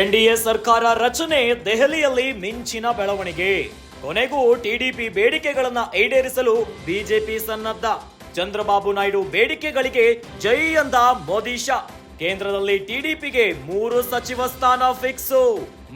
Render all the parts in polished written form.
NDA ಸರ್ಕಾರ ರಚನೆ ದೆಹಲಿಯಲ್ಲಿ ಮಿಂಚಿನ ಬೆಳವಣಿಗೆ. ಕೊನೆಗೂ ಟಿಡಿಪಿ ಬೇಡಿಕೆಗಳನ್ನ ಈಡೇರಿಸಲು ಬಿಜೆಪಿ ಸನ್ನದ್ಧ. ಚಂದ್ರಬಾಬು ನಾಯ್ಡು ಬೇಡಿಕೆಗಳಿಗೆ ಜೈ ಅಂದ ಮೋದಿ ಶಾ. ಕೇಂದ್ರದಲ್ಲಿ ಟಿಡಿಪಿಗೆ 3 ಸಚಿವ ಸ್ಥಾನ ಫಿಕ್ಸ್.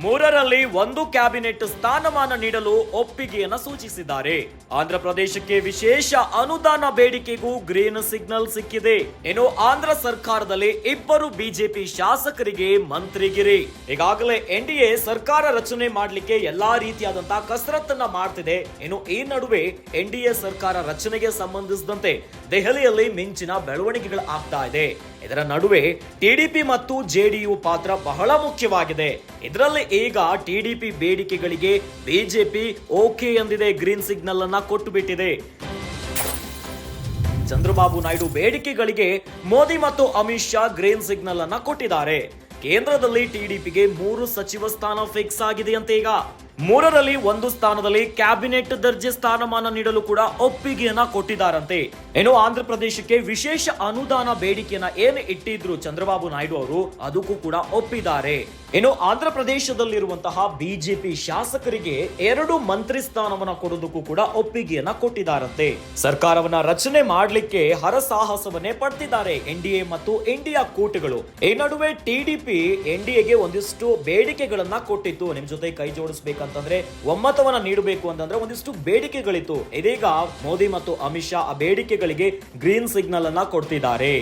3ರಲ್ಲಿ 1 ಕ್ಯಾಬಿನೆಟ್ ಸ್ಥಾನಮಾನ ನೀಡಲು ಒಪ್ಪಿಗೆಯನ್ನು ಸೂಚಿಸಿದ್ದಾರೆ. ಆಂಧ್ರ ಪ್ರದೇಶಕ್ಕೆ ವಿಶೇಷ ಅನುದಾನ ಬೇಡಿಕೆಗೂ ಗ್ರೀನ್ ಸಿಗ್ನಲ್ ಸಿಕ್ಕಿದೆ. ಇನ್ನು ಆಂಧ್ರ ಸರ್ಕಾರದಲ್ಲಿ 2 ಬಿಜೆಪಿ ಶಾಸಕರಿಗೆ ಮಂತ್ರಿಗಿರಿ. ಈಗಾಗಲೇ ಎನ್ಡಿಎ ಸರ್ಕಾರ ರಚನೆ ಮಾಡಲಿಕ್ಕೆ ಎಲ್ಲಾ ರೀತಿಯಾದಂತಹ ಕಸರತ್ತನ್ನ ಮಾಡ್ತಿದೆ. ಇನ್ನು ಈ ನಡುವೆ ಎನ್ಡಿಎ ಸರ್ಕಾರ ರಚನೆಗೆ ಸಂಬಂಧಿಸಿದಂತೆ ದೆಹಲಿಯಲ್ಲಿ ಮಿಂಚಿನ ಬೆಳವಣಿಗೆಗಳು ಆಗ್ತಾ ಇದೆ. ಇದರ ನಡುವೆ ಟಿಡಿಪಿ ಮತ್ತು ಜೆಡಿಯು ಪಾತ್ರ ಬಹಳ ಮುಖ್ಯವಾಗಿದೆ. ಇದರಲ್ಲಿ ಈಗ ಟಿಡಿಪಿ ಬೇಡಿಕೆಗಳಿಗೆ ಬಿಜೆಪಿ ಓಕೆ ಎಂದಿದೆ, ಗ್ರೀನ್ ಸಿಗ್ನಲ್ ಅನ್ನ ಕೊಟ್ಟು ಬಿಟ್ಟಿದೆ. ಚಂದ್ರಬಾಬು ನಾಯ್ಡು ಬೇಡಿಕೆಗಳಿಗೆ ಮೋದಿ ಮತ್ತು ಅಮಿತ್ ಶಾ ಗ್ರೀನ್ ಸಿಗ್ನಲ್ ಅನ್ನ ಕೊಟ್ಟಿದ್ದಾರೆ. ಕೇಂದ್ರದಲ್ಲಿ ಟಿಡಿಪಿಗೆ 3 ಸಚಿವ ಸ್ಥಾನ ಫಿಕ್ಸ್ ಆಗಿದೆ ಅಂತ. ಈಗ 3ರಲ್ಲಿ 1 ಸ್ಥಾನದಲ್ಲಿ ಕ್ಯಾಬಿನೆಟ್ ದರ್ಜೆ ಸ್ಥಾನಮಾನ ನೀಡಲು ಕೂಡ ಒಪ್ಪಿಗೆಯನ್ನ ಕೊಟ್ಟಿದ್ದಾರಂತೆ. ಇನ್ನು ಆಂಧ್ರ ಪ್ರದೇಶಕ್ಕೆ ವಿಶೇಷ ಅನುದಾನ ಬೇಡಿಕೆಯನ್ನ ಏನು ಇಟ್ಟಿದ್ರು ಚಂದ್ರಬಾಬು ನಾಯ್ಡು ಅವರು, ಅದಕ್ಕೂ ಕೂಡ ಒಪ್ಪಿದ್ದಾರೆ. ಇನ್ನು ಆಂಧ್ರ ಪ್ರದೇಶದಲ್ಲಿರುವಂತಹ ಬಿಜೆಪಿ ಶಾಸಕರಿಗೆ 2 ಮಂತ್ರಿ ಸ್ಥಾನವನ್ನ ಕೊಡೋದಕ್ಕೂ ಕೂಡ ಒಪ್ಪಿಗೆಯನ್ನ ಕೊಟ್ಟಿದ್ದಾರಂತೆ. ಸರ್ಕಾರವನ್ನ ರಚನೆ ಮಾಡಲಿಕ್ಕೆ ಹರಸಾಹಸವನ್ನೇ ಪಡ್ತಿದ್ದಾರೆ ಎನ್ಡಿಎ ಮತ್ತು ಇಂಡಿಯಾ ಕೂಟಗಳು. ಈ ನಡುವೆ ಟಿಡಿಪಿ ಎನ್ಡಿಎಗೆ ಒಂದಿಷ್ಟು ಬೇಡಿಕೆಗಳನ್ನ ಕೊಟ್ಟಿತ್ತು. ನಿಮ್ ಜೊತೆ ಕೈ ಜೋಡಿಸಬೇಕಂತಂದ್ರೆ, ಒಮ್ಮತವನ್ನ ನೀಡಬೇಕು ಅಂತಂದ್ರೆ ಒಂದಿಷ್ಟು ಬೇಡಿಕೆಗಳಿತ್ತು. ಇದೀಗ ಮೋದಿ ಮತ್ತು ಅಮಿತ್ ಶಾ ಆ ಬೇಡಿಕೆಗಳಿಗೆ ಗ್ರೀನ್ ಸಿಗ್ನಲ್ ಅನ್ನ ಕೊಡ್ತಿದ್ದಾರೆ.